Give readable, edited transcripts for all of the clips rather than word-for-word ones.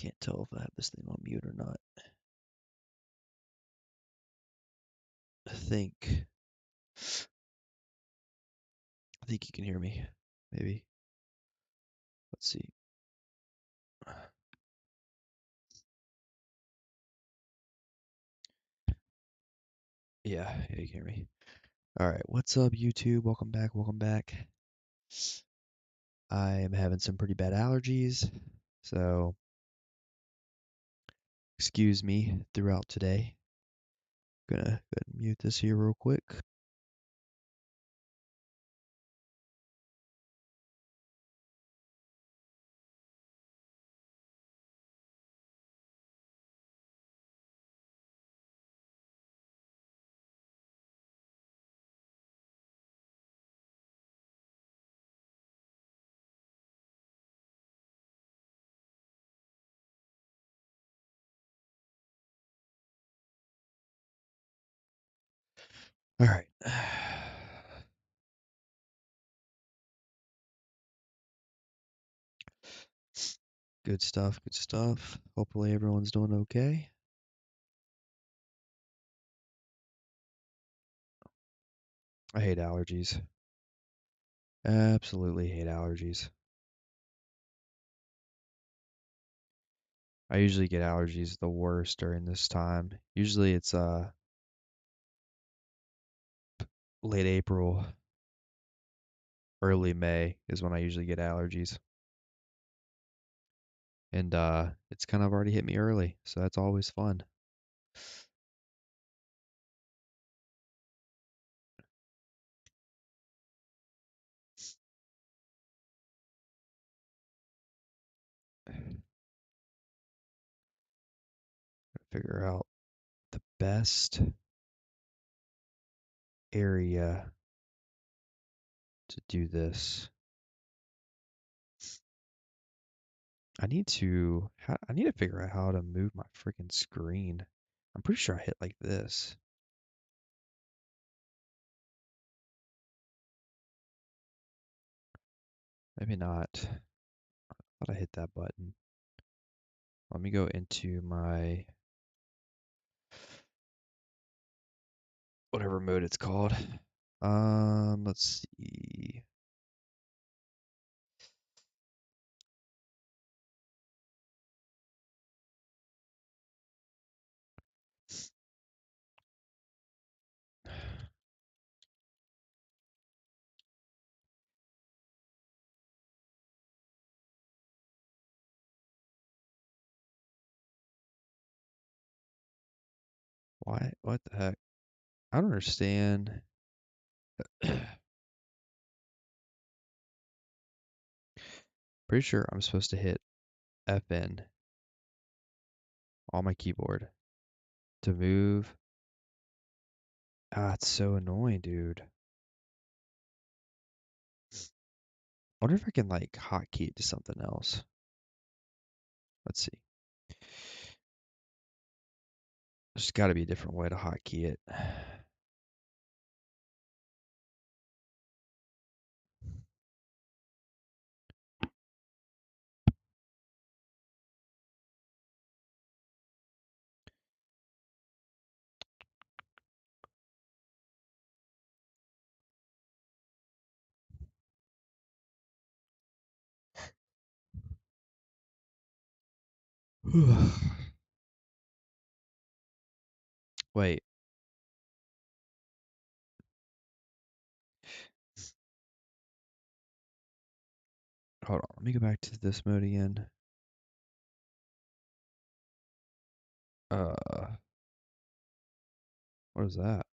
can't tell if I have this thing on mute or not. I think you can hear me. Maybe. Let's see. Yeah, you can hear me. All right, what's up, YouTube? Welcome back. Welcome back. I am having some pretty bad allergies, so excuse me throughout today. Gonna go ahead and mute this here real quick. All right. Good stuff. Good stuff. Hopefully everyone's doing okay. I hate allergies. Absolutely hate allergies. I usually get allergies the worst during this time. Usually it's late April, early May is when I usually get allergies. And it's kind of already hit me early, so that's always fun. Figure out the best area to do this. I need to figure out how to move my freaking screen. I'm pretty sure I hit like this. Maybe not. I thought I hit that button. Let me go into my whatever mode it's called. Let's see. Why? What the heck? I don't understand. Pretty sure I'm supposed to hit FN on my keyboard to move. Ah, it's so annoying, dude. I wonder if I can like hotkey it to something else. Let's see. There's got to be a different way to hotkey it. Wait. Hold on. Let me go back to this mode again. What is that?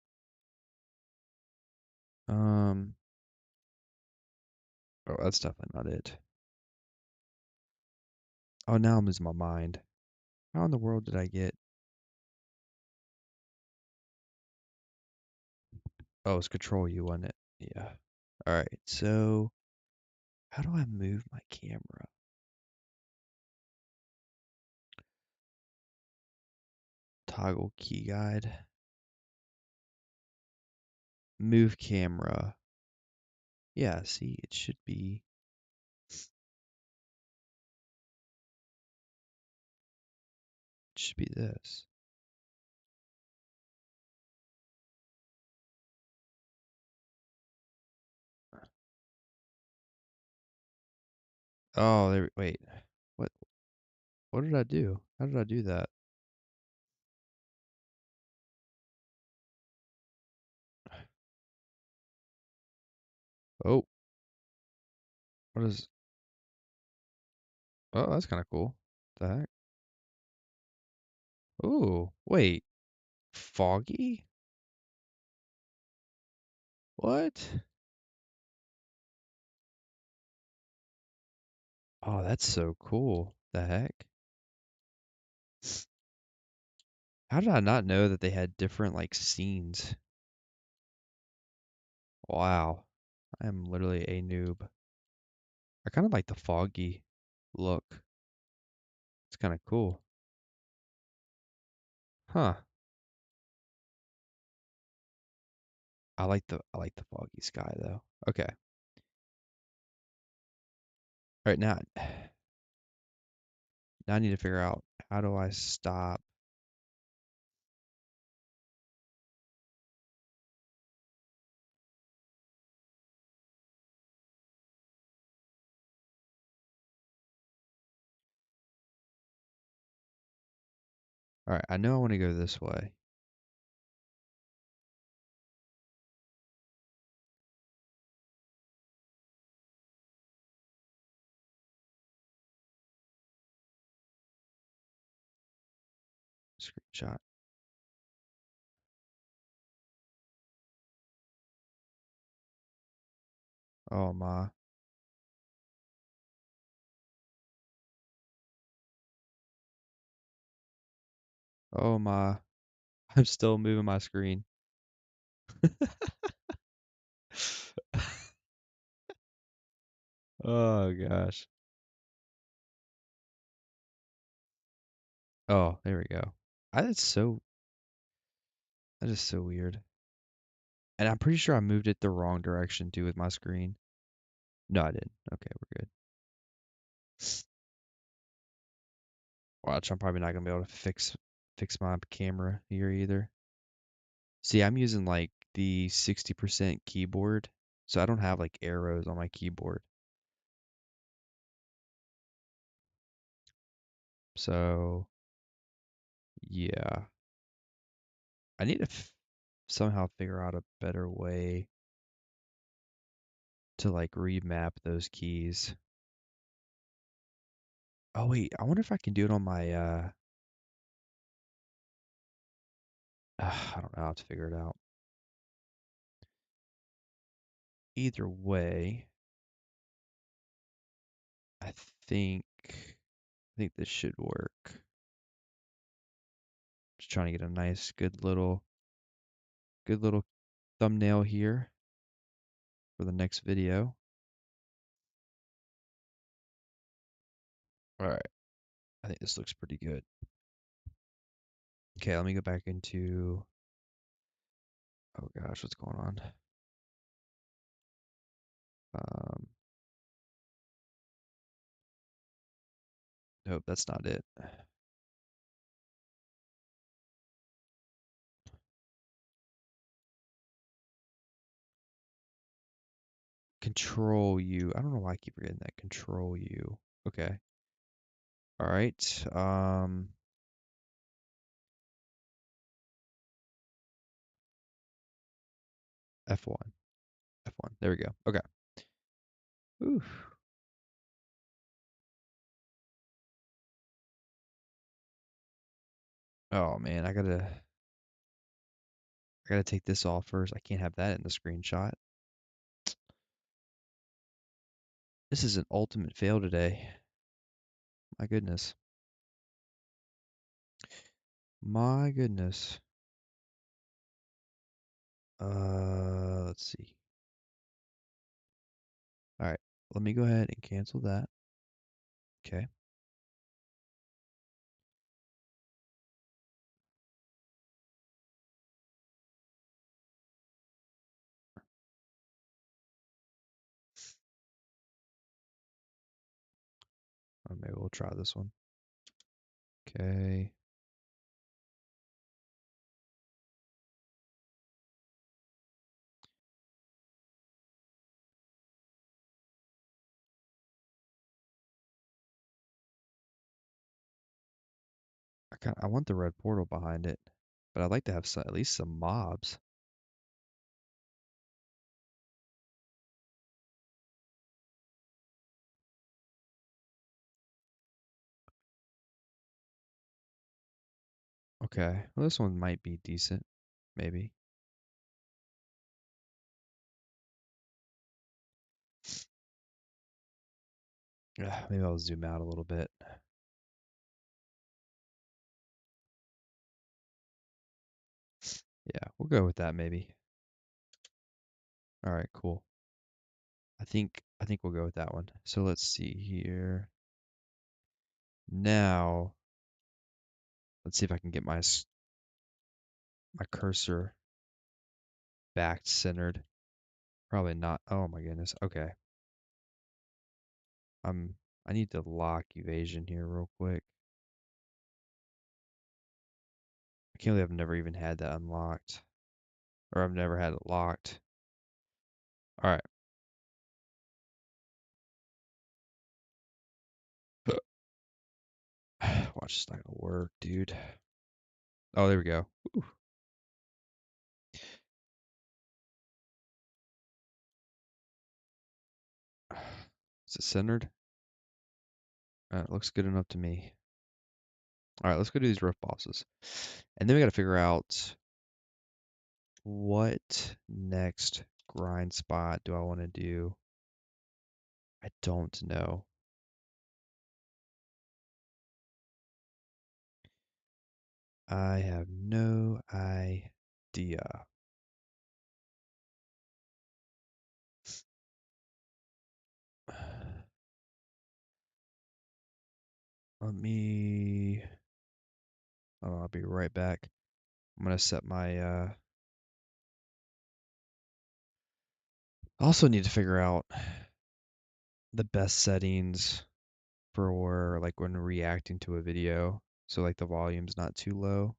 Um, oh, that's definitely not it. Oh, now I'm losing my mind. How in the world did I get? Oh, it's Control U, wasn't it? Yeah. All right. So, how do I move my camera? Toggle key guide. Move camera. Yeah, see, it should be. should be this. Oh, there. Wait. What? What did I do? How did I do that? Oh, what is? Oh, that's kind of cool. The heck? Oh, wait. Foggy? What? Oh, that's so cool. The heck? How did I not know that they had different like scenes? Wow. I am literally a noob. I kind of like the foggy look. It's kind of cool. Huh. I like the foggy sky though. Okay. All right, now I need to figure out how do I stop. All right, I know I want to go this way. Screenshot. Oh my. Oh my. I'm still moving my screen. Oh gosh. Oh, there we go. That is so weird. And I'm pretty sure I moved it the wrong direction too with my screen. No, I didn't. Okay, we're good. Watch, I'm probably not gonna be able to fix my camera here either. See, I'm using like the 60% keyboard, so I don't have like arrows on my keyboard. So, yeah. I need to somehow figure out a better way to like remap those keys. Oh wait, I wonder if I can do it on my I don't know how to figure it out. Either way, I think I think this should work. Just trying to get a nice good little thumbnail here for the next video. All right, I think this looks pretty good. Okay, let me go back into oh gosh, what's going on? Um, nope, that's not it. Control U. I don't know why I keep forgetting that. Control U. Okay. All right. F1. F1. There we go. Okay. Oof. Oh man, I gotta take this off first. I can't have that in the screenshot. This is an ultimate fail today. My goodness. My goodness. Let's see. All right. Let me go ahead and cancel that. Okay. Or maybe we'll try this one. Okay. I want the red portal behind it, but I'd like to have at least some mobs. Okay, well, this one might be decent, maybe. Maybe I'll zoom out a little bit. Yeah, we'll go with that maybe. All right, cool. I think we'll go with that one. So let's see here. Now, let's see if I can get my cursor back centered. Probably not. Oh my goodness. Okay. I need to lock evasion here real quick. I can't believe I've never even had that unlocked. Or I've never had it locked. All right. Watch, it's not gonna work, dude. Oh, there we go. Ooh. Is it centered? It looks good enough to me. All right, let's go do these rough bosses. And then we got to figure out what next grind spot do I want to do. I don't know. I have no idea. Let me. Oh, I'll be right back. I'm gonna set my. I also need to figure out the best settings for like when reacting to a video, so like the volume's not too low.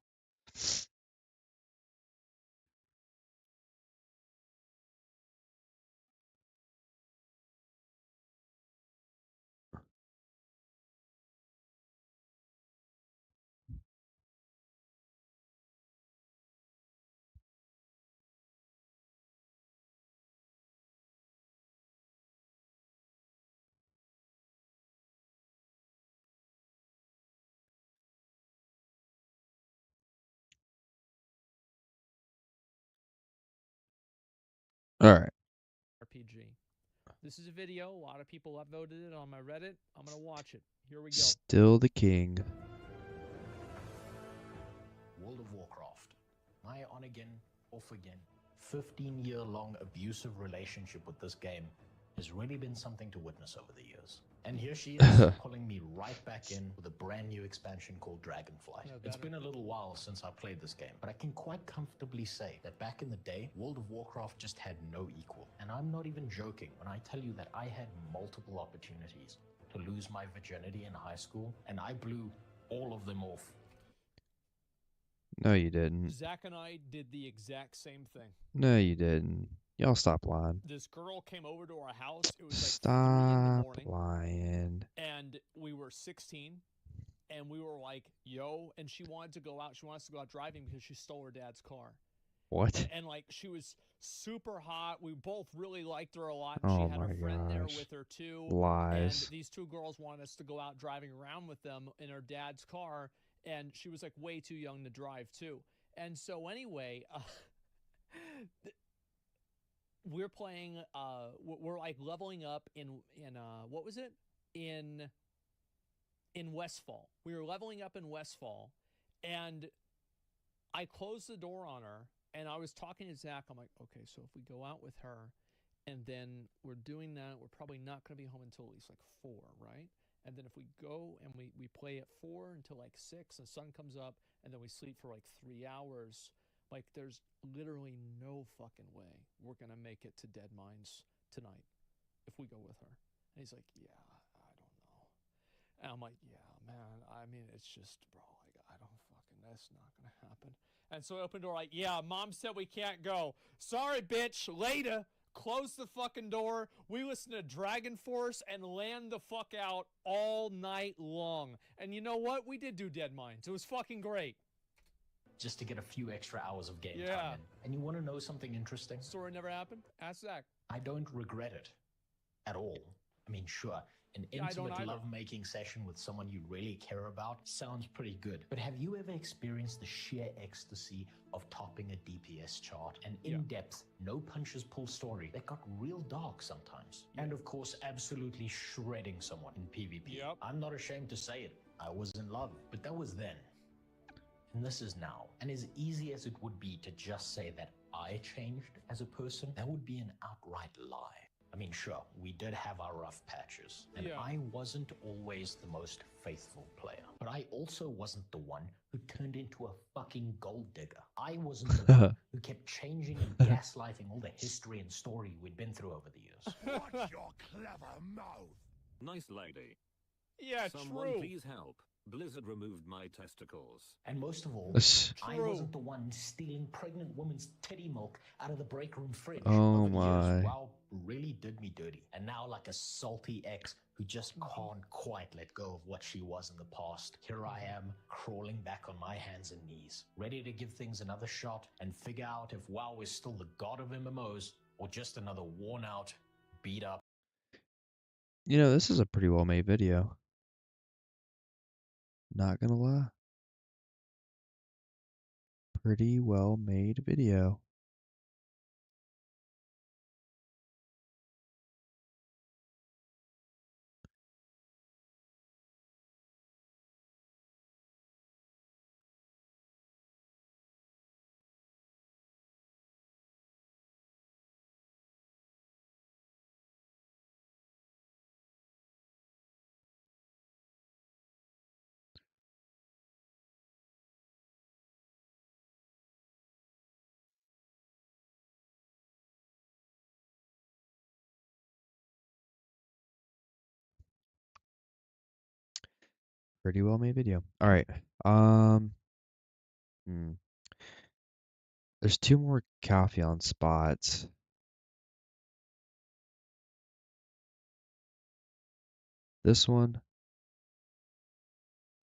All right. RPG. This is a video. A lot of people upvoted it on my Reddit. I'm going to watch it. Here we go. Still the king. World of Warcraft. My on again, off again, 15-year-long abusive relationship with this game has really been something to witness over the years. And here she is, pulling me right back in with a brand new expansion called Dragonflight. It's been a little while since I played this game, but I can quite comfortably say that back in the day, World of Warcraft just had no equal. And I'm not even joking when I tell you that I had multiple opportunities to lose my virginity in high school, and I blew all of them off. No, you didn't. Zach and I did the exact same thing. No, you didn't. Y'all stop lying. This girl came over to our house. It was like Stop 3 in the morning. lying. And we were 16. And we were like, yo. And she wanted to go out. She wants to go out driving because she stole her dad's car. What? And like, she was super hot. We both really liked her a lot. And Oh she had my her friend there gosh. with her too. Lies. And these two girls wanted us to go out driving around with them in her dad's car. And she was like way too young to drive too. And so anyway, we're playing, we're like leveling up in what was it? In Westfall. We were leveling up in Westfall, and I closed the door on her, and I was talking to Zach. I'm like, okay, so if we go out with her, and then we're doing that, we're probably not going to be home until at least like 4, right? And then if we go and we play at 4 until like 6, the sun comes up, and then we sleep for like 3 hours, like there's literally no fucking way we're going to make it to Dead Mines tonight if we go with her. And he's like, yeah, I don't know. And I'm like, yeah, man, I mean, it's just, bro, like, I don't fucking, that's not going to happen. And so I opened the door like, yeah, mom said we can't go. Sorry, bitch, later. close the fucking door. We listen to Dragon Force and land the fuck out all night long. And you know what? We did do Dead Mines. It was fucking great. just to get a few extra hours of game Yeah. time in. And you want to know something interesting? Story never happened. Ask Zach. I don't regret it at all. I mean, sure, an Yeah, I don't intimate either. love-making session with someone you really care about sounds pretty good. But have you ever experienced the sheer ecstasy of topping a DPS chart? An Yeah. in-depth, no punches pull story that got real dark sometimes. And of course, absolutely shredding someone in PvP. Yep. I'm not ashamed to say it. I was in love, but that was then. And this is now. And as easy as it would be to just say that I changed as a person, that would be an outright lie. I mean, sure, we did have our rough patches, and Yeah. I wasn't always the most faithful player. But I also wasn't the one who turned into a fucking gold digger. I wasn't the one who kept changing and gaslighting all the history and story we'd been through over the years. Watch your clever mouth. Nice lady. Yeah, Someone true. please help. Blizzard removed my testicles. And most of all, I True. wasn't the one stealing pregnant woman's titty milk out of the break room fridge. Oh Over the my. years, WoW really did me dirty. And now, like a salty ex who just can't quite let go of what she was in the past, here I am, crawling back on my hands and knees, ready to give things another shot and figure out if WoW is still the god of MMOs or just another worn out, beat up. You know, this is a pretty well made video. Not gonna lie. Pretty well made video. Pretty well made video. All right. Hmm. There's 2 more Calpheon spots. This one.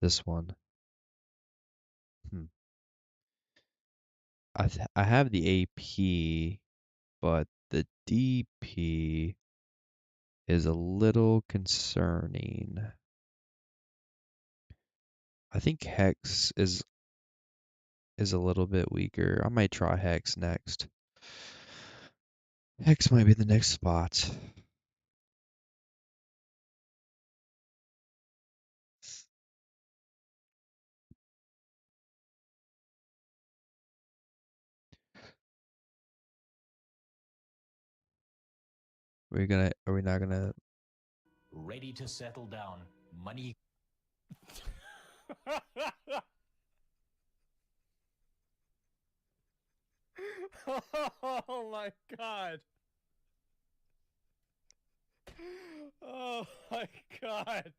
This one. I have the AP, but the DP is a little concerning. I think Hex is a little bit weaker. I might try Hex next. Hex might be the next spot. Are we not gonna Ready to settle down, money Oh my god. Oh my god.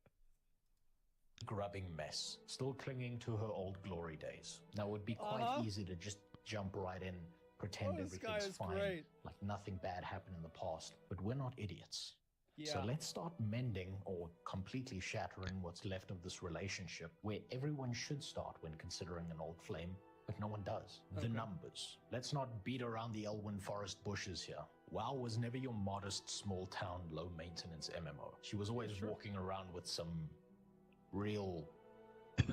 grubbing mess, still clinging to her old glory days. Now, it would be quite easy to just jump right in, pretend This guy everything's is fine, great. like nothing bad happened in the past. But we're not idiots. Yeah. So let's start mending or completely shattering what's left of this relationship where everyone should start when considering an old flame, but no one does. Okay. The numbers. Let's not beat around the Elwyn Forest bushes here. WoW was never your modest, small town, low maintenance MMO. She was always Sure. walking around with some real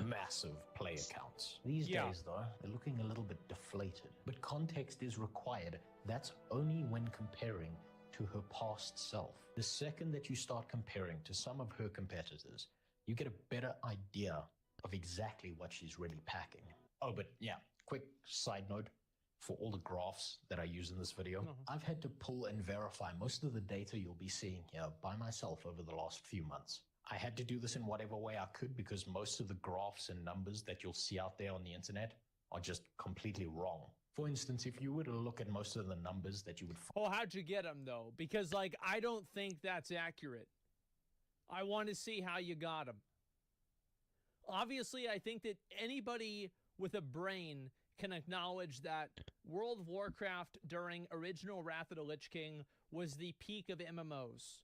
massive player counts. These Yeah. days, though, they're looking a little bit deflated. But context is required. That's only when comparing to her past self. The second that you start comparing to some of her competitors, you get a better idea of exactly what she's really packing. Oh, but yeah, quick side note. For all the graphs that I use in this video, I've had to pull and verify most of the data you'll be seeing here by myself over the last few months. I had to do this in whatever way I could because most of the graphs and numbers that you'll see out there on the internet are just completely wrong. For instance, if you were to look at most of the numbers that you would find, Oh, how'd you get him though? Because like I don't think that's accurate. I want to see how you got him. Obviously, I think that anybody with a brain can acknowledge that World of Warcraft during original Wrath of the Lich King was the peak of MMOs.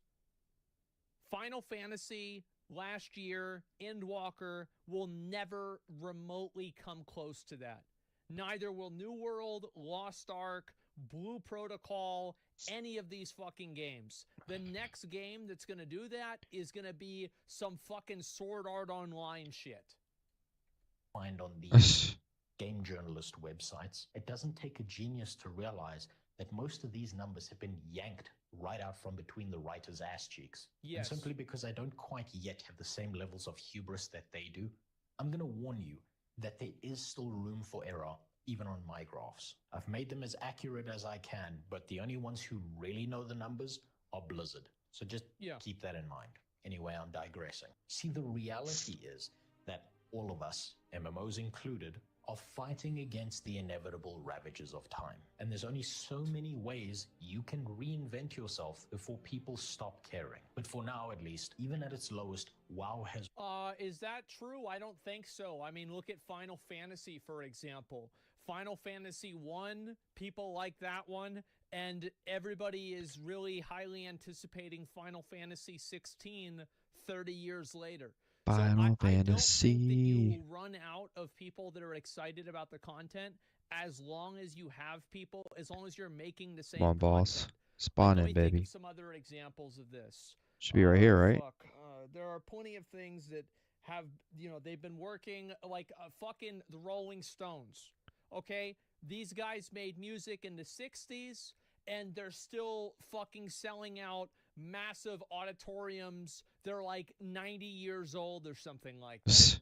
Final Fantasy last year, Endwalker will never remotely come close to that. Neither will New World, Lost Ark, Blue Protocol, any of these fucking games. The next game that's going to do that is going to be some fucking Sword Art Online shit. Find on these game journalist websites, it doesn't take a genius to realize that most of these numbers have been yanked right out from between the writers' ass cheeks. Yes. And simply because I don't quite yet have the same levels of hubris that they do, I'm going to warn you that there is still room for error, even on my graphs. I've made them as accurate as I can, but the only ones who really know the numbers are Blizzard. So just keep that in mind. Anyway, I'm digressing. See, the reality is that all of us, MMOs included, are fighting against the inevitable ravages of time. And there's only so many ways you can reinvent yourself before people stop caring. But for now, at least, even at its lowest, WoW has... Is that true? I don't think so. I mean, look at Final Fantasy, for example. Final Fantasy 1, people like that one, and everybody is really highly anticipating Final Fantasy 16 30 years later. Final Fantasy. I don't think that you will run out of people that are excited about the content as long as you have people, as long as you're making the same content. Come on, boss. Spawn in, baby. Think of some other examples of this. Should be right here, right? There are plenty of things that have, they've been working like fucking the Rolling Stones. Okay? These guys made music in the 60s and they're still fucking selling out massive auditoriums. They're like 90 years old or something like that.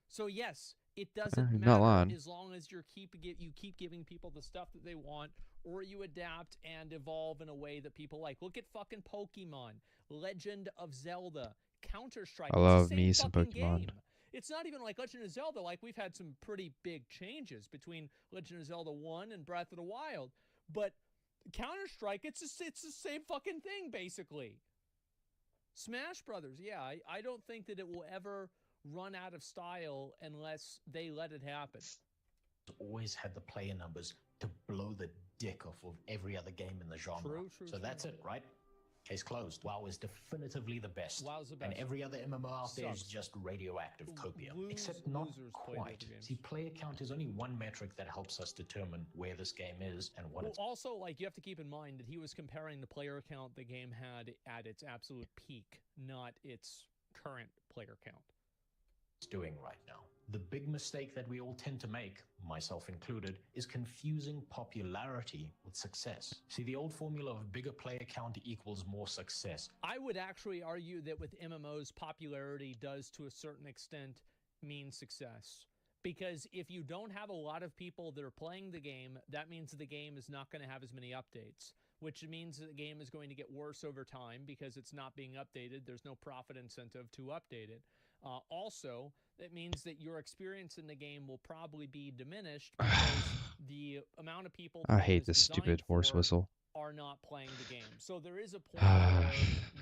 So yes, it doesn't matter as long as you keep giving people the stuff that they want, or you adapt and evolve in a way that people like. Look at fucking Pokemon, Legend of Zelda, Counter-Strike. I love me some Pokemon. Game. It's not even like Legend of Zelda. Like, we've had some pretty big changes between Legend of Zelda 1 and Breath of the Wild, but Counter-Strike, it's the same fucking thing, basically. Smash Brothers, yeah, I don't think that it will ever run out of style unless they let it happen. Always had the player numbers to blow the dick off of every other game in the genre. True. That's it, right? Case closed. WoW is definitively the best. WoW's the best. And every other MMO out there is just radioactive copium. Except not quite. See, player count is only one metric that helps us determine where this game is and what it's... Also, like, you have to keep in mind that he was comparing the player count the game had at its absolute peak, not its current player count. It's doing right now. The big mistake that we all tend to make, myself included, is confusing popularity with success. See, the old formula of bigger player count equals more success. I would actually argue that with MMOs, popularity does to a certain extent mean success. Because if you don't have a lot of people that are playing the game, that means the game is not going to have as many updates, which means that the game is going to get worse over time because it's not being updated. There's no profit incentive to update it. Also, that means that your experience in the game will probably be diminished because the amount of people I hate this stupid horse whistle. Are not playing the game. So there is a point where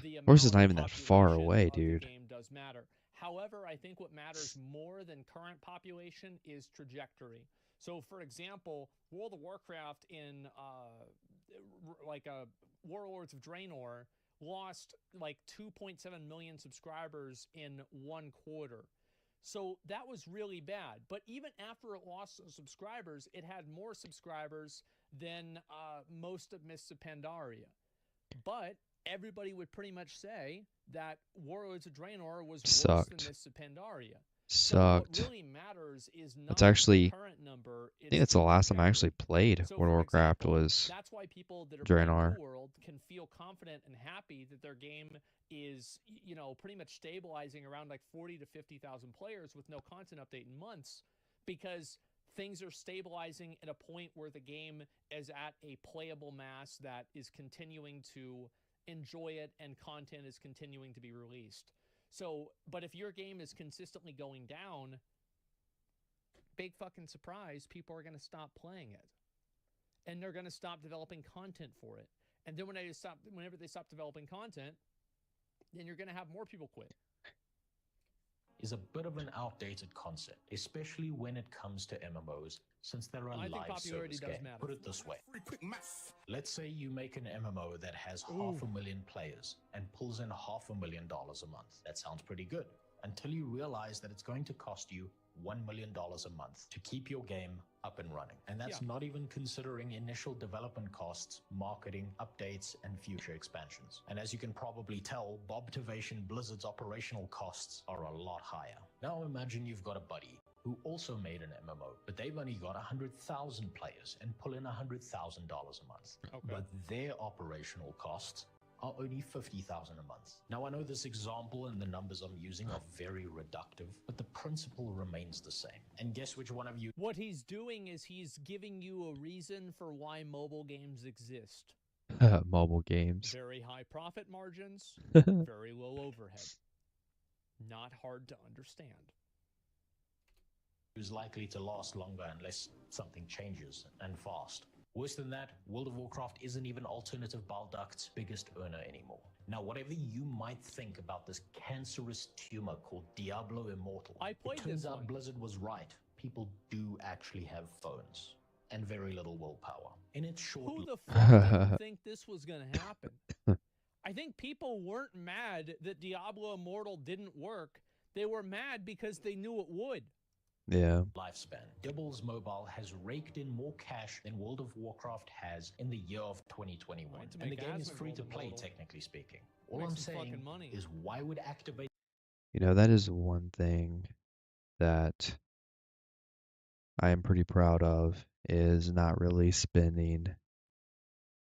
the amount horse is not even that far away, dude. The game does matter. However, I think what matters more than current population is trajectory. So, for example, World of Warcraft in Warlords of Draenor lost like 2.7 million subscribers in 1 quarter. So that was really bad. But even after it lost subscribers, it had more subscribers than most of Mists of Pandaria. But everybody would pretty much say that Warlords of Draenor was worse than Mists of Pandaria. Sucked. So what really matters is not it's actually, the current number. I think that's the last time I actually played World of Warcraft was that's why people that are Draenor. playing New World can feel confident and happy that their game is, pretty much stabilizing around like 40 to 50,000 players with no content update in months, because things are stabilizing at a point where the game is at a playable mass that is continuing to enjoy it and content is continuing to be released. So, but if your game is consistently going down, big fucking surprise, people are going to stop playing it. And they're going to stop developing content for it. And then whenever they stop developing content, then you're going to have more people quit. is a bit of an outdated concept, especially when it comes to MMOs, since they're a I think live popularity service does game. matter. Put it this way. Quick math. Let's say you make an MMO that has Ooh. 500,000 players and pulls in $500,000 a month. That sounds pretty good. Until you realize that it's going to cost you $1 million a month to keep your game up and running. And that's Yeah. not even considering initial development costs, marketing, updates, and future expansions. And as you can probably tell, Bobtivation Blizzard's operational costs are a lot higher. Now imagine you've got a buddy who also made an MMO, but they've only got 100,000 players and pull in $100,000 a month. Okay. But their operational costs are only $50,000 a month. Now I know this example and the numbers I'm using are very reductive, but the principle remains the same. And guess which one of you What he's doing is he's giving you a reason for why mobile games exist. Mobile games. Very high profit margins, Yeah. very low overhead. Not hard to understand. is likely to last longer unless something changes and fast. Worse than that, World of Warcraft isn't even Alternative Balduct's biggest earner anymore. Now, whatever you might think about this cancerous tumor called Diablo Immortal, I played it turns this out one. Blizzard was right. People do actually have phones and very little willpower. In its short Who the fuck didn't think this was going to happen? I think people weren't mad that Diablo Immortal didn't work. They were mad because they knew it would. Yeah. lifespan, Dibbles Mobile has raked in more cash than World of Warcraft has in the year of 2021. Right, to and the make game ads is in free World to of play, Mortal. technically speaking. All Make I'm some fucking saying money. is why would activate You know, that is one thing that I am pretty proud of is not really spending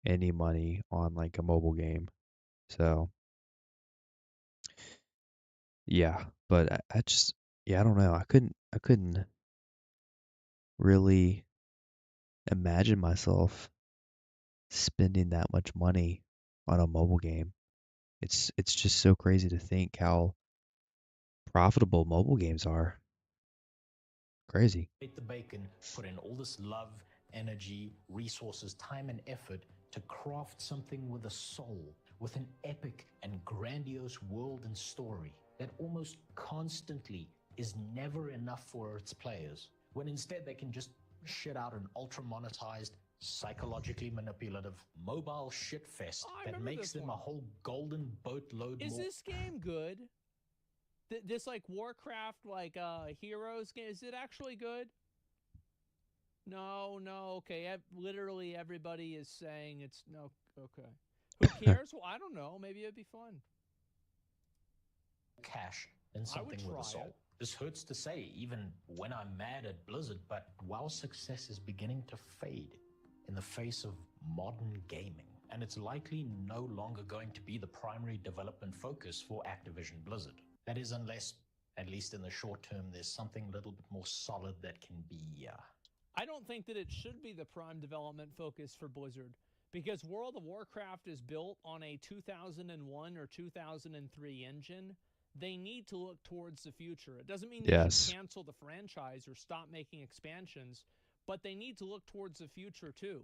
any money on like a mobile game. So, yeah, but I just yeah, I don't know. I couldn't really imagine myself spending that much money on a mobile game. It's just so crazy to think how profitable mobile games are. Crazy. the bacon, put in all this love, energy, resources, time, and effort to craft something with a soul, with an epic and grandiose world and story that almost constantly is never enough for its players, when instead they can just shit out an ultra monetized, psychologically manipulative mobile shitfest Oh, I that remember makes this them a one. whole golden boatload Is more. this game good? This like Warcraft like Heroes game, is it actually good? No, okay. Literally everybody is saying it's no. Okay. Who cares? Well, I don't know. Maybe it'd be fun. Cash than I would something with try a soul. it. This hurts to say, even when I'm mad at Blizzard, but WoW success is beginning to fade in the face of modern gaming, and it's likely no longer going to be the primary development focus for Activision Blizzard. That is, unless, at least in the short term, there's something a little bit more solid that can be. I don't think that it should be the prime development focus for Blizzard because World of Warcraft is built on a 2001 or 2003 engine. They need to look towards the future. It doesn't mean they Yes. should cancel the franchise or stop making expansions, but they need to look towards the future too.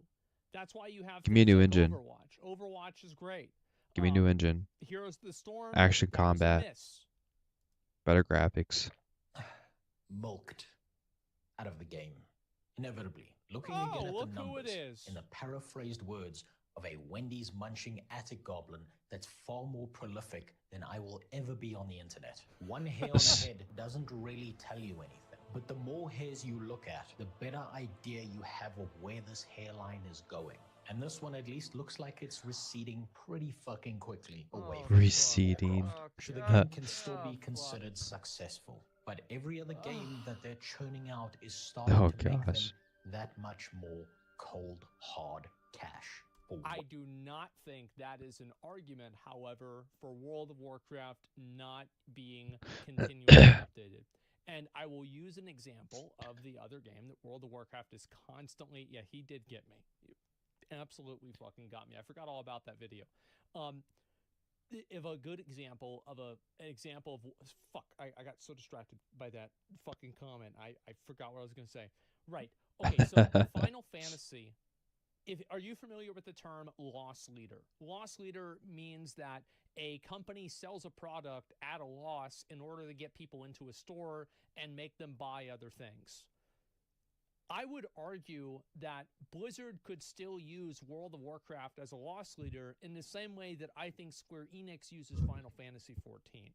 That's why you have Give me a things new like engine. Overwatch. Overwatch is great. Give me a new engine. Heroes of the Storm. Action that was a combat. miss. Better graphics. Milked out of the game. Inevitably, looking Oh, again at look the who it numbers, is. in the paraphrased words of a Wendy's munching attic goblin that's far more prolific than I will ever be on the internet. One hair on a head doesn't really tell you anything, but the more hairs you look at, the better idea you have of where this hairline is going. And this one at least looks like it's receding pretty fucking quickly away Oh, from Receding. Warcraft. So the fuck. game can still Oh, be fuck. considered successful, but every other game that they're churning out is starting Oh, to make them gosh. that much more cold, hard cash. For I do not think that is an argument, however, for World of Warcraft not being continuously updated. And I will use an example of the other game that World of Warcraft is constantly. Yeah, he did get me. He absolutely fucking got me. I forgot all about that video. If a good example of fuck, I got so distracted by that fucking comment. I forgot what I was going to say. Right. Okay, so Final Fantasy. Are you familiar with the term loss leader? Loss leader means that a company sells a product at a loss in order to get people into a store and make them buy other things. I would argue that Blizzard could still use World of Warcraft as a loss leader in the same way that I think Square Enix uses Final Fantasy XIV.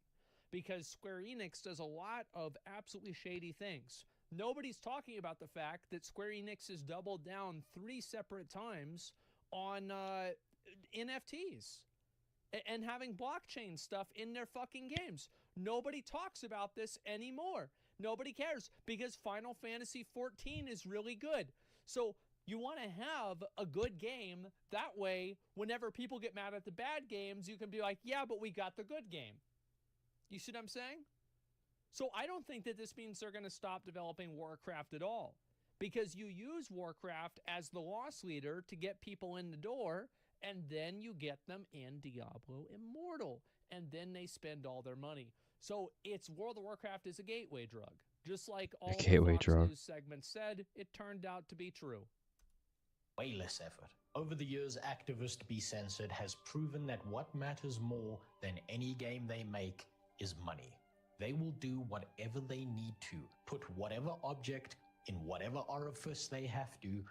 Because Square Enix does a lot of absolutely shady things. Nobody's talking about the fact that Square Enix has doubled down 3 separate times on NFTs and having blockchain stuff in their fucking games. Nobody talks about this anymore. Nobody cares because Final Fantasy XIV is really good. So you want to have a good game. That way, whenever people get mad at the bad games, you can be like, yeah, but we got the good game. You see what I'm saying? So I don't think that this means they're going to stop developing Warcraft at all. Because you use Warcraft as the loss leader to get people in the door, and then you get them in Diablo Immortal. And then they spend all their money. So it's World of Warcraft is a gateway drug. Just like all the Fox News segments said, it turned out to be true. Way less effort. Over the years, activist Be Censored has proven that what matters more than any game they make is money. They will do whatever they need to, put whatever object in whatever orifice they have to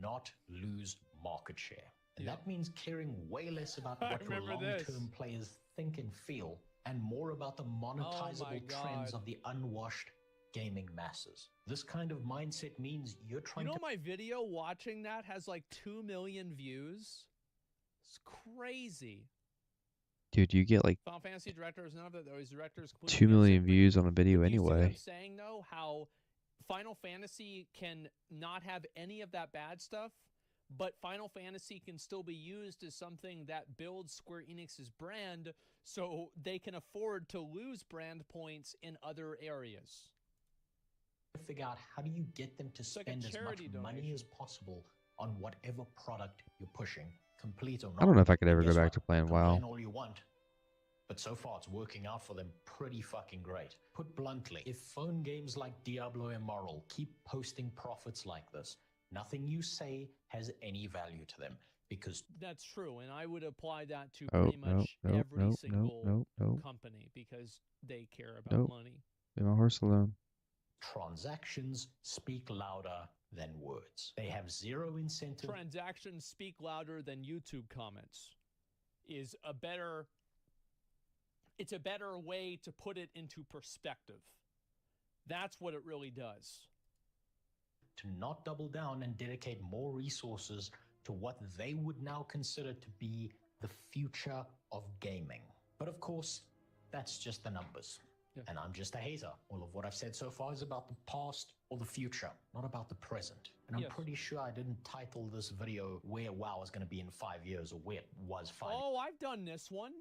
not lose market share. And that means caring way less about what your long-term players think and feel, and more about the monetizable trends of the unwashed gaming masses. This kind of mindset means you're trying to... my video watching that has like 2 million views? It's crazy. Dude, you get like Final Fantasy directors, none of those directors... 2 million views on a video anyway. You see what I'm saying, though? How Final Fantasy can not have any of that bad stuff, but Final Fantasy can still be used as something that builds Square Enix's brand so they can afford to lose brand points in other areas. Figure out how do you get them to spend as much money as possible on whatever product you're pushing, complete or not. I don't know if I could ever go back to playing WoW. Complain all you want, but so far it's working out for them pretty fucking great. Put bluntly, if phone games like Diablo Immortal keep posting profits like this, nothing you say has any value to them, because... That's true, and I would apply that to pretty much every single company, because they care about money. Leave my horse alone. Transactions speak louder than words. They have zero incentive. Transactions speak louder than YouTube comments is a better... It's a better way to put it into perspective. That's what it really does. To not double down and dedicate more resources to what they would now consider to be the future of gaming. But of course, that's just the numbers. Yeah. And I'm just a hater. All of what I've said so far is about the past or the future, not about the present. And I'm pretty sure I didn't title this video where WoW is going to be in 5 years or where it was 5 years. Oh, I've done this one.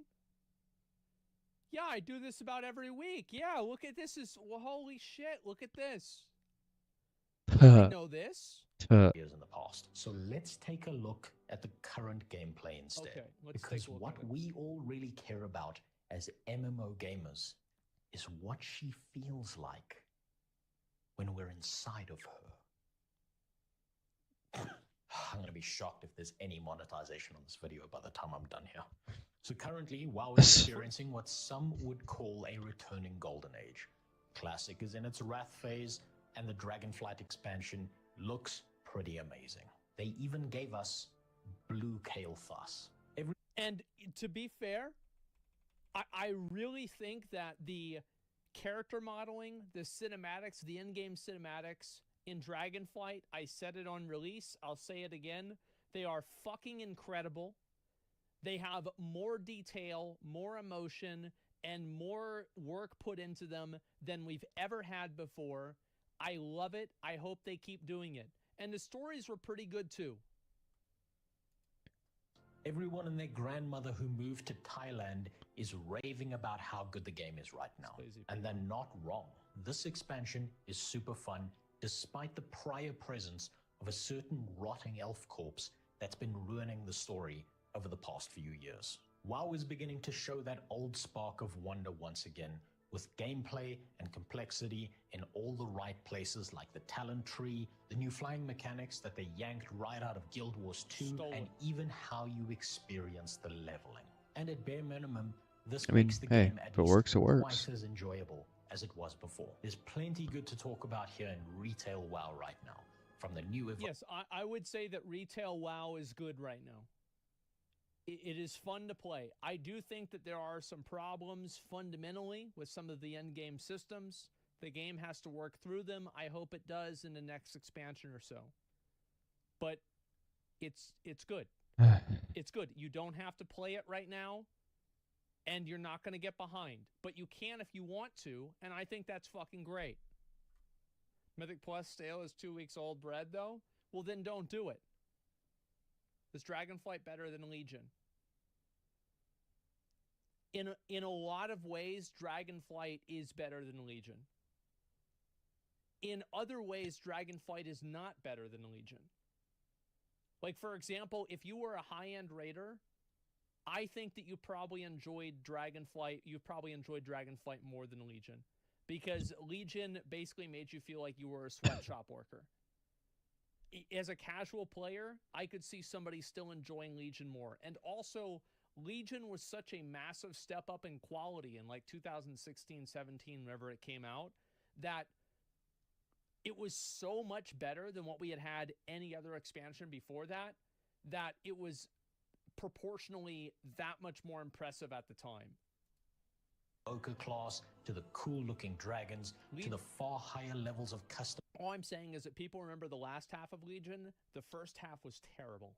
Yeah, I do this about every week. Yeah, look at this. Well, holy shit, look at this. I know this. Years in the past. So let's take a look at the current gameplay instead. Okay, because what we all really care about as MMO gamers is what she feels like when we're inside of her. I'm going to be shocked if there's any monetization on this video by the time I'm done here. So currently, WoW is experiencing what some would call a returning golden age. Classic is in its wrath phase, and the Dragonflight expansion looks pretty amazing. They even gave us Blue Kael'thas. And to be fair, I really think that the character modeling, the cinematics, the in-game cinematics in Dragonflight, I said it on release, I'll say it again, they are fucking incredible. They have more detail, more emotion, and more work put into them than we've ever had before. I love it. I hope they keep doing it. And the stories were pretty good too. Everyone and their grandmother who moved to Thailand is raving about how good the game is right now. And they're not wrong. This expansion is super fun, despite the prior presence of a certain rotting elf corpse that's been ruining the story over the past few years. WoW is beginning to show that old spark of wonder once again, with gameplay and complexity in all the right places, like the talent tree, the new flying mechanics that they yanked right out of Guild Wars 2, and even how you experience the leveling. And at bare minimum, This I mean, makes the hey, game at if it least works, it twice works. as enjoyable as it was before. There's plenty good to talk about here in retail WoW right now. From the new Yes, I would say that retail WoW is good right now. It is fun to play. I do think that there are some problems fundamentally with some of the end game systems. The game has to work through them. I hope it does in the next expansion or so. But it's good. It's good. You don't have to play it right now, and you're not going to get behind. But you can if you want to, and I think that's fucking great. Mythic Plus stale is 2 weeks old bread, though? Well, then don't do it. Is Dragonflight better than Legion? In a lot of ways, Dragonflight is better than Legion. In other ways, Dragonflight is not better than Legion. Like, for example, if you were a high-end raider, I think that you probably enjoyed Dragonflight. You probably enjoyed Dragonflight more than Legion, because Legion basically made you feel like you were a sweatshop worker. As a casual player, I could see somebody still enjoying Legion more. And also, Legion was such a massive step up in quality in like 2016, 17, whenever it came out, that it was so much better than what we had had any other expansion before that, that it was proportionally that much more impressive at the time. Ochre class, to the cool looking dragons, to the far higher levels of custom. All I'm saying is that people remember the last half of Legion. The first half was terrible.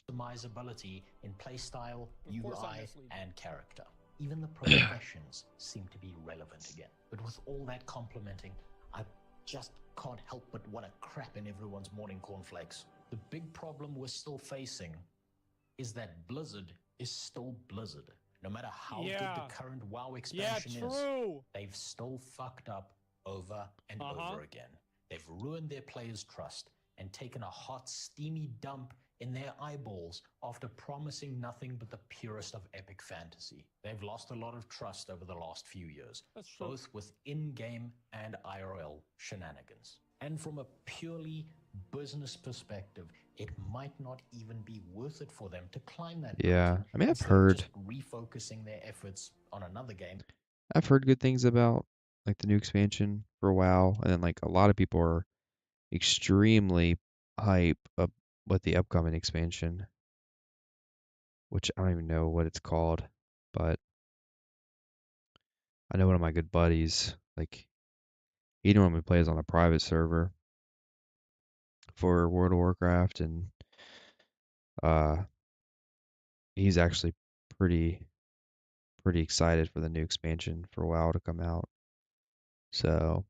Customizability in playstyle, UI, miss Legion. and character. Even the professions seem to be relevant again. But with all that complimenting, I just can't help but want to crap in everyone's morning cornflakes. The big problem we're still facing is that Blizzard is still Blizzard. No matter how good the current WoW expansion is, they've still fucked up over and over again. They've ruined their players' trust and taken a hot, steamy dump in their eyeballs after promising nothing but the purest of epic fantasy. They've lost a lot of trust over the last few years, both with in-game and IRL shenanigans. And from a purely business perspective, it might not even be worth it for them to climb that Yeah, mountain I mean, instead of just refocusing their efforts on another game. I've heard good things about like the new expansion for WoW, and then like a lot of people are extremely hype up with the upcoming expansion, which I don't even know what it's called, but I know one of my good buddies, like he normally plays on a private server for World of Warcraft, and uh he's actually pretty pretty excited for the new expansion for WoW to come out. So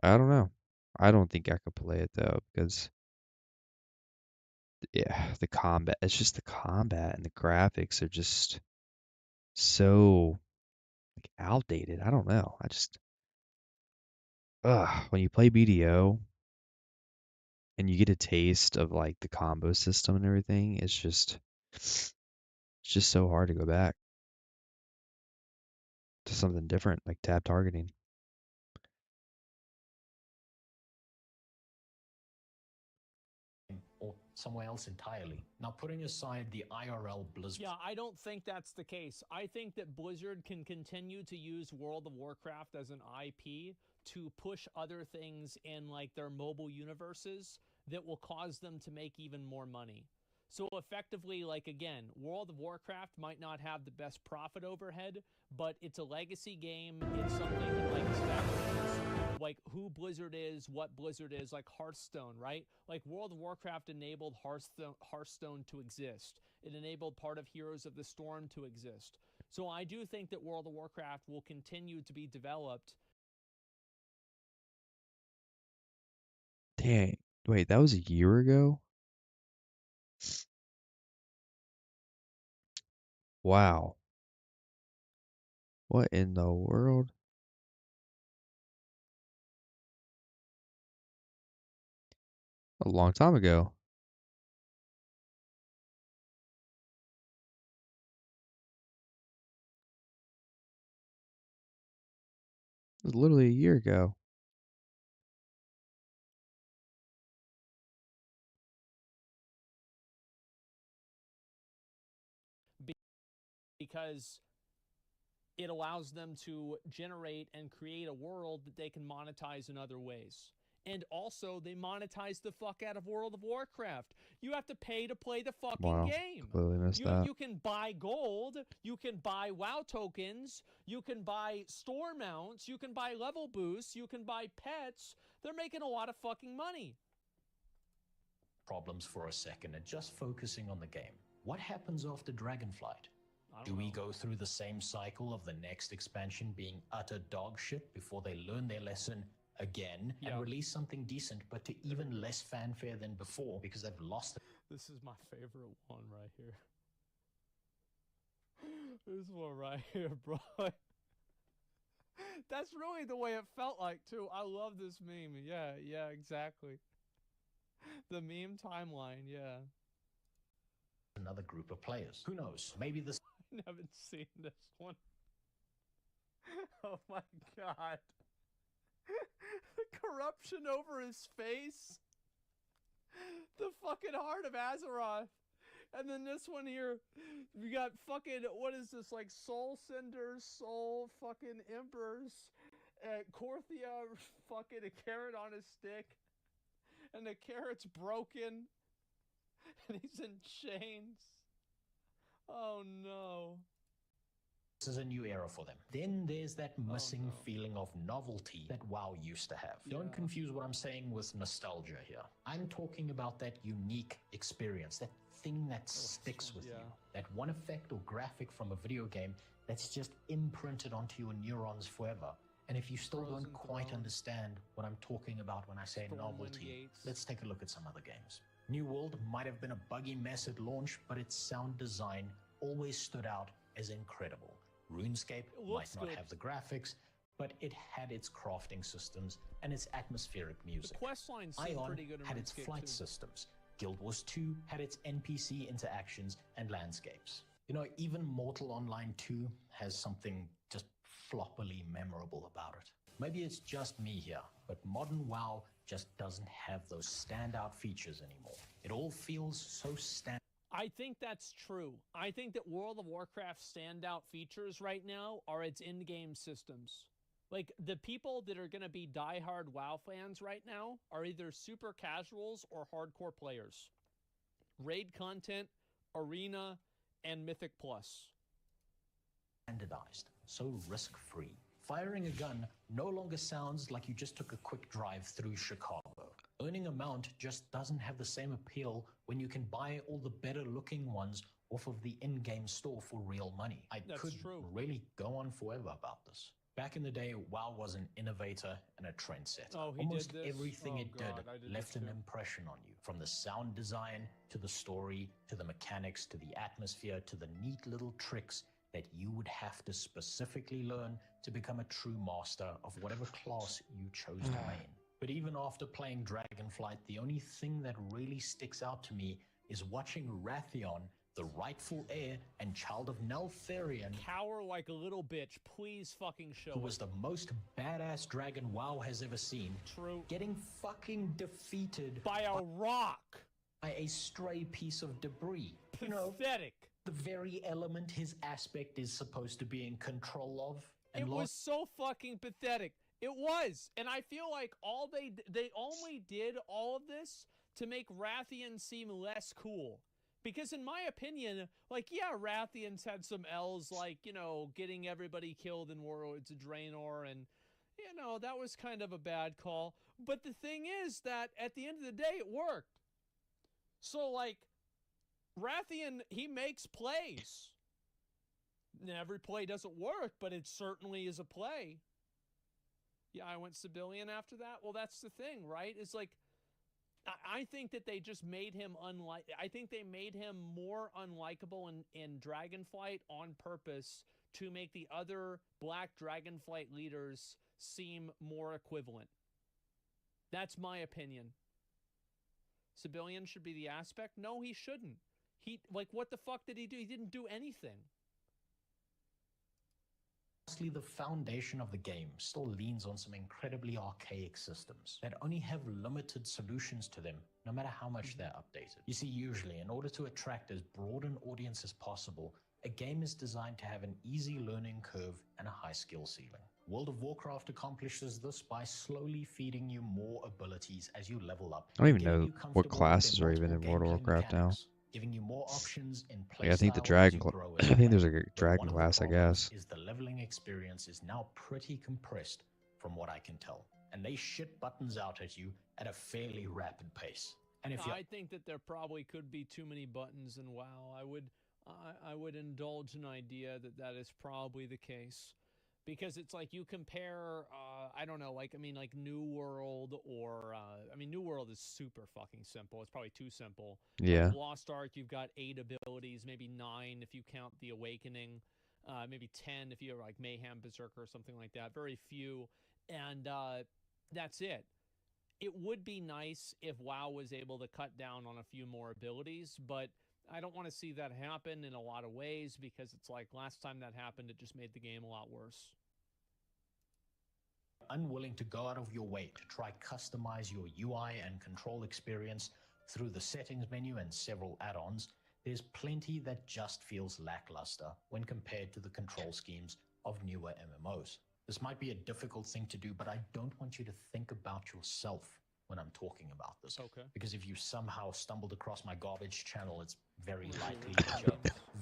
I don't know. I don't think I could play it though, because yeah, the combat, it's just the combat and the graphics are just so like outdated. I don't know. I just when you play BDO and you get a taste of like the combo system and everything, it's just so hard to go back to something different like tab targeting. Or somewhere else entirely. Now, putting aside the IRL Blizzard. Yeah, I don't think that's the case. I think that Blizzard can continue to use World of Warcraft as an IP to push other things in like their mobile universes that will cause them to make even more money. So effectively, like again, World of Warcraft might not have the best profit overhead, but it's a legacy game. It's something that like establishes like who Blizzard is, what Blizzard is, like Hearthstone, right? Like World of Warcraft enabled Hearthstone to exist. It enabled part of Heroes of the Storm to exist. So I do think that World of Warcraft will continue to be developed. Dang. Wait, that was a year ago? Wow. What in the world? A long time ago. It was literally a year ago. Because because it allows them to generate and create a world that they can monetize in other ways. And also, they monetize the fuck out of World of Warcraft. You have to pay to play the fucking Wow, game. completely missed that. You can buy gold, you can buy WoW tokens, you can buy store mounts, you can buy level boosts, you can buy pets. They're making a lot of fucking money. Problems for a second and just focusing on the game. What happens after Dragonflight? Do we go through the same cycle of the next expansion being utter dog shit before they learn their lesson again and release something decent, but to even less fanfare than before because they've lost it? This is my favorite one right here. This one right here, bro. That's really the way it felt like, too. I love this meme. Yeah, exactly. The meme timeline, yeah. Another group of players. Who knows? Maybe this... I haven't seen this one. Oh my god. The corruption over his face. The fucking heart of Azeroth. And then this one here, we got fucking, what is this, like Soul Senders, Soul fucking Emperors, Korthia fucking a carrot on his stick, and the carrot's broken, and he's in chains. Oh no. This is a new era for them. Then there's that missing feeling of novelty that WoW used to have. Don't confuse what I'm saying with nostalgia here. I'm talking about that unique experience, that thing that sticks with you, that one effect or graphic from a video game that's just imprinted onto your neurons forever. And if you still don't quite understand what I'm talking about when I say novelty, let's take a look at some other games. New World might have been a buggy mess at launch, but its sound design always stood out as incredible. RuneScape might not have the graphics, but it had its crafting systems and its atmospheric music. The quest lines seem pretty good in had its flight systems. Guild Wars 2 had its NPC interactions and landscapes. You know, even Mortal Online 2 has something just floppily memorable about it. Maybe it's just me here, but modern WoW just doesn't have those standout features anymore. It all feels so standard. I think that's true. I think that World of Warcraft's standout features right now are its in-game systems. Like, the people that are going to be diehard WoW fans right now are either super casuals or hardcore players. Raid content, Arena, and Mythic Plus. Standardized, so risk-free. Firing a gun no longer sounds like you just took a quick drive through Chicago. Earning a mount just doesn't have the same appeal when you can buy all the better-looking ones off of the in-game store for real money. I could really go on forever about this. Back in the day, WoW was an innovator and a trendsetter. Almost everything it did left an impression on you. From the sound design, to the story, to the mechanics, to the atmosphere, to the neat little tricks that you would have to specifically learn to become a true master of whatever class you chose to main. But even after playing Dragonflight, the only thing that really sticks out to me is watching Wrathion, the rightful heir and child of Neltharion, cower like a little bitch. Please fucking show who was the most badass dragon WoW has ever seen. True. Getting fucking defeated by a rock. By a stray piece of debris. Pathetic. You know, the very element his aspect is supposed to be in control of. And it was so fucking pathetic. It was. And I feel like they only did all of this to make Wrathion seem less cool. Because in my opinion, like, yeah, Rathion's had some L's, like, you know, getting everybody killed in Warlords of Draenor, and, you know, that was kind of a bad call. But the thing is that at the end of the day, it worked. So, like, Wrathion, he makes plays. Every play doesn't work, but it certainly is a play. Yeah, I went civilian after that. Well, that's the thing, right? It's like, I think that they just made him I think they made him more unlikable in Dragonflight on purpose to make the other Black Dragonflight leaders seem more equivalent. That's my opinion. Civilian should be the aspect? No, he shouldn't. Like, what the fuck did he do? He didn't do anything. Honestly, the foundation of the game still leans on some incredibly archaic systems that only have limited solutions to them, no matter how much they're updated. You see, usually, in order to attract as broad an audience as possible, A game is designed to have an easy learning curve and a high skill ceiling. World of Warcraft accomplishes this by slowly feeding you more abilities as you level up, I don't and even getting know you what comfortable with their classes are even multiple in World of gameplay Warcraft now. mechanics, giving you more options in Like, I think the playstyle as dragon, you grow as I a think there's player. a But dragon one of the class, I problems guess. is the leveling experience is now pretty compressed from what I can tell, and they shit buttons out at you at a fairly rapid pace. And if you I think that there probably could be too many buttons in WoW. I would indulge an idea that that is probably the case, because it's like you compare. I don't know, like like New World or New World is super fucking simple. It's probably too simple. Yeah. Lost Ark, you've got 8 abilities, maybe 9 if you count the Awakening, maybe 10 if you're like Mayhem Berserker or something like that. Very few, and that's it. It would be nice if WoW was able to cut down on a few more abilities, but I don't want to see that happen in a lot of ways, because it's like last time that happened, it just made the game a lot worse. unwilling to go out of your way to try customize your UI and control experience through the settings menu and several add-ons, there's plenty that just feels lackluster when compared to the control schemes of newer MMOs. This might be a difficult thing to do, but I don't want you to think about yourself when I'm talking about this. Okay. Because if you somehow stumbled across my garbage channel, it's very likely that you're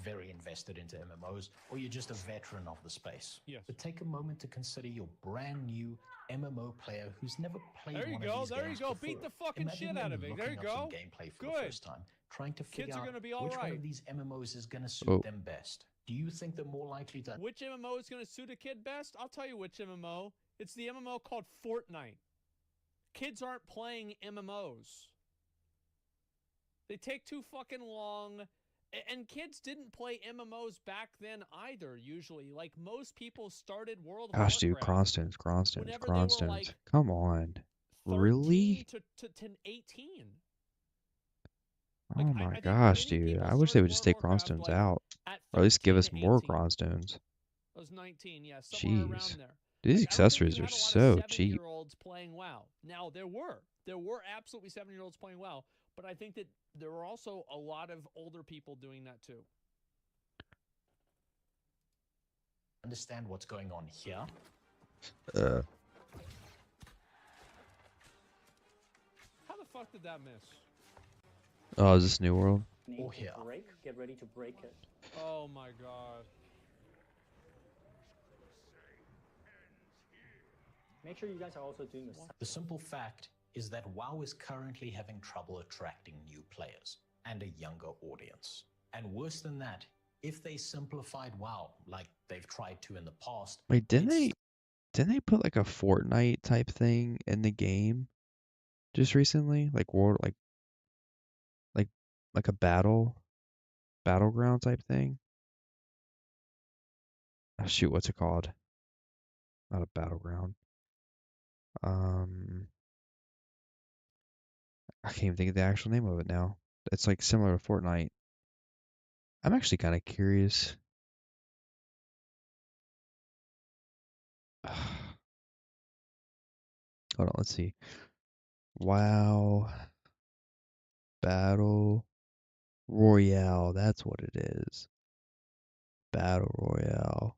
very invested into MMOs, or you're just a veteran of the space. Yes. But take a moment to consider your brand new MMO player who's never played There you one go, of these there you games go. before. Beat the fucking Imagine shit them out of it. There you looking up some go. gameplay for Good. the first time, trying to figure Kids are out gonna be all which one right. of these MMOs is going to suit Oh. them best. Do you think they're more likely to Which MMO is going to suit a kid best? I'll tell you which MMO. It's the MMO called Fortnite. Kids aren't playing MMOs. They take too fucking long. And kids didn't play MMOs back then either, usually. Like, most people started World of Gosh, dude, Warcraft Cronstones. whenever they were like Come on. 13 Really? to 18. Oh Like, my I think gosh, many dude. people I wish they started would just World take of Warcraft Cronstones like out. at Or at least give 13 us to more 18. Cronstones. I was 19, yeah, somewhere around Jeez. there. These Like, I don't think accessories you are had a lot so of cheap. 7-year-olds playing WoW. Now, there were absolutely 7-year-olds playing WoW, but I think that there were also a lot of older people doing that too. understand what's going on here? Uh, How the fuck did that miss? oh, is this New World? Need Or to here. break. Get ready to break it. Oh my god. Make sure you guys are also doing this. The simple fact is that WoW is currently having trouble attracting new players and a younger audience. And worse than that, if they simplified WoW like they've tried to in the past, Wait, didn't it's they put like a Fortnite type thing in the game just recently? Like war like a battleground type thing? Oh, shoot, what's it called? Not a battleground. I can't even think of the actual name of it now. It's like similar to Fortnite. I'm actually kind of curious. Hold on, let's see. WoW Battle Royale, that's what it is. Battle Royale.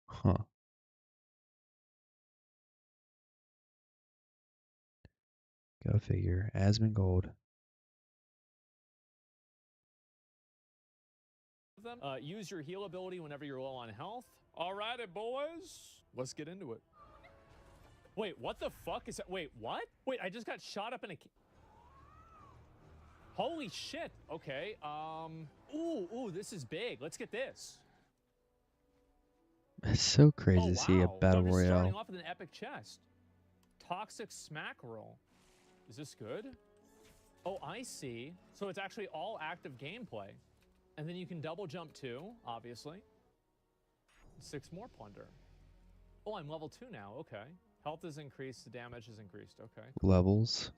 Huh. Go figure. Asmongold. Use your heal ability whenever you're low on health. Alrighty, boys. Let's get into it. Wait, what the fuck is that? Wait, what? Wait, I just got shot up in a... Holy shit. Okay, Ooh, this is big. Let's get this. It's so crazy Oh, to see a wow. battle So I'm just starting royale. off with an epic chest. Toxic smack roll. Is this good? Oh, I see. So it's actually all active gameplay. And then you can double jump too, obviously. 6 more plunder. Oh, I'm level 2 now. Okay. Health is increased, the damage is increased. Okay. Levels.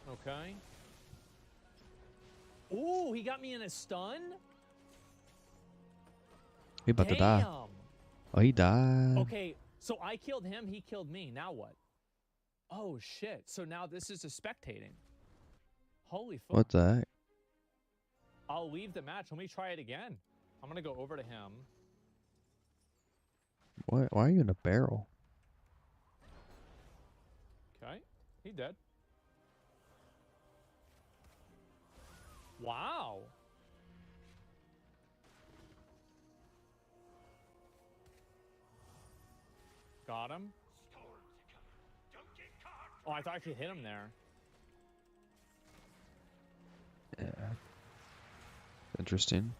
Okay. Ooh, he got me in a stun? He about to die. Damn. Oh, he died. Okay, so I killed him, he killed me. Now what? Oh shit. So now this is a spectating. Holy fuck. What the heck? I'll leave the match. Let me try it again. I'm gonna go over to him. What? Why are you in a barrel? Okay, he dead. Wow. Got him. Oh, I thought I could hit him there. Yeah. Interesting.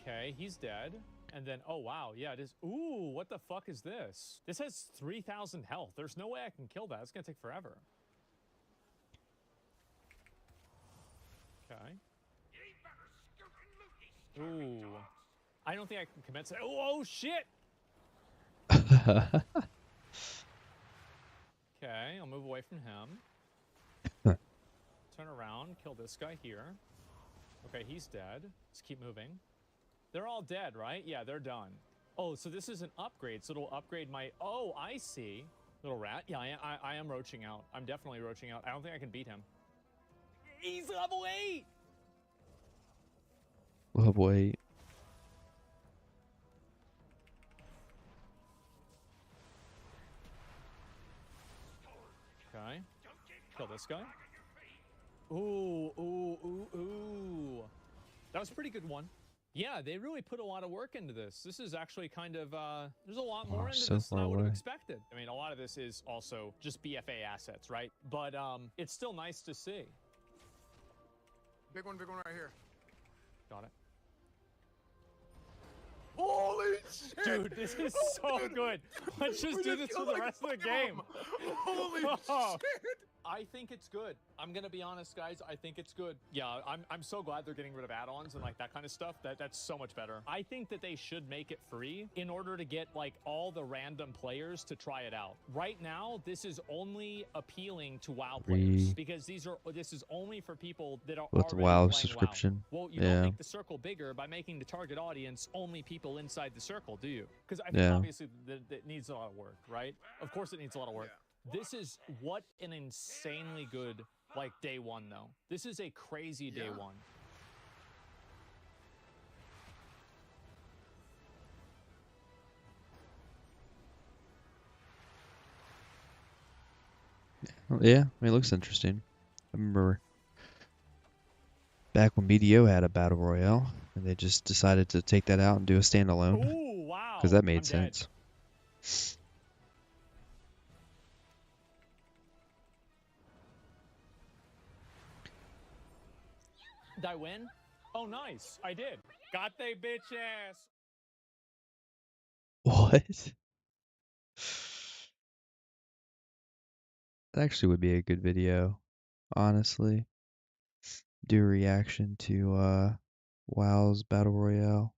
Okay, he's dead. And then, oh wow, yeah, it is. Ooh, what the fuck is this? This has 3,000 health. There's no way I can kill that. It's gonna take forever. Okay. Ooh. I don't think I can commence it. Oh shit! Okay, I'll move away from him. Turn around, kill this guy here. Okay, he's dead. Let's keep moving. They're all dead, right? Yeah, they're done. Oh, so this is an upgrade, so it'll upgrade my... Oh, I see. Little rat. Yeah, I am roaching out. I'm definitely roaching out. I don't think I can beat him. He's level 8! Oh, wait. Okay. Kill this guy. Ooh, ooh, ooh, ooh. That was a pretty good one. Yeah, they really put a lot of work into this. This is actually kind of, there's a lot more into So this than I far would have away. expected. I mean, a lot of this is also just BFA assets, right? But it's still nice to see. Big one right here. Got it. Holy shit! Dude, this is so good. Let's just do this for the rest of the game. Holy Oh. shit! I think it's good. I'm gonna be honest, guys. I think it's good. Yeah, I'm so glad they're getting rid of add-ons and like that kind of stuff. That's so much better. I think that they should make it free in order to get like all the random players to try it out. Right now, this is only appealing to WoW players Free. because this is only for people that are With the already WoW playing subscription. WoW. Well, you Yeah. don't make the circle bigger by making the target audience only people inside the circle, do you? Because I think Yeah. obviously that needs a lot of work, right? Of course it needs a lot of work. This is what an insanely good, like, day one, though. This is a crazy day one. Yeah, I mean, it looks interesting. I remember back when BDO had a battle royale, and they just decided to take that out and do a standalone Ooh, wow. because that made I'm dead. sense. Did I win? Oh, nice. I did. Got they bitch ass. What? That actually would be a good video, honestly. Do a reaction to WoW's battle royale.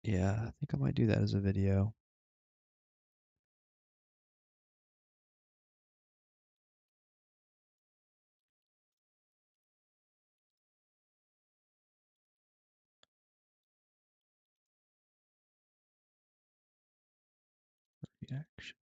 Yeah, I think I might do that as a video. Reaction.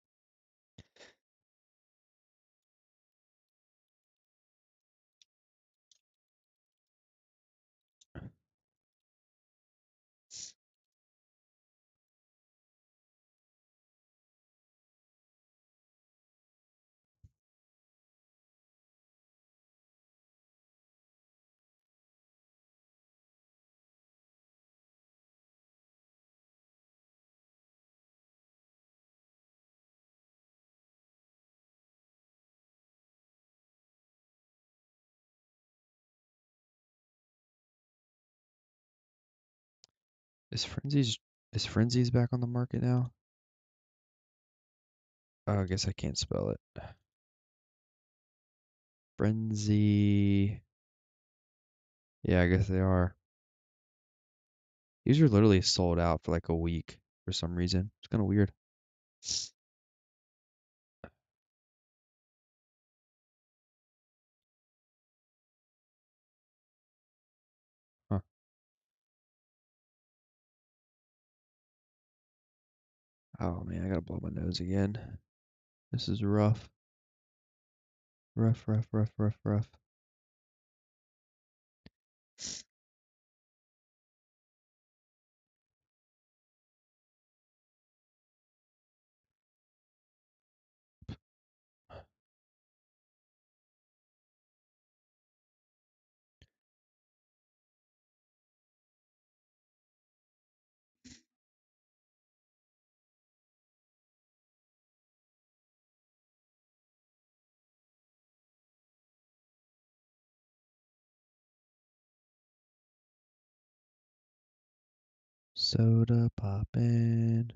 Is Frenzy's back on the market now? Oh, I guess I can't spell it. Frenzy. Yeah, I guess they are. These are literally sold out for like a week for some reason. It's kind of weird. Oh man, I gotta blow my nose again. This is rough. Rough, rough, rough, rough, rough. Soda poppin'.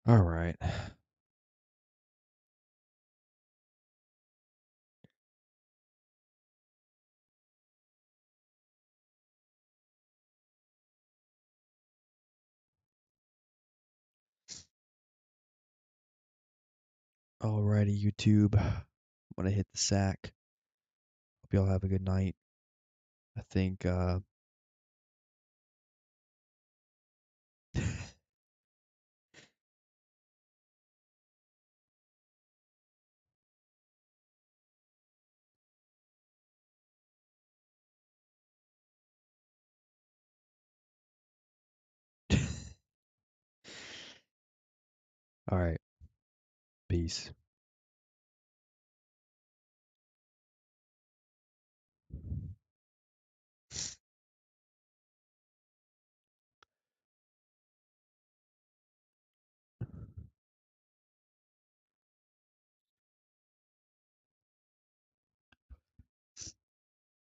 All right. Alrighty, YouTube. I'm gonna hit the sack. Hope y'all have a good night. I think all right. Peace.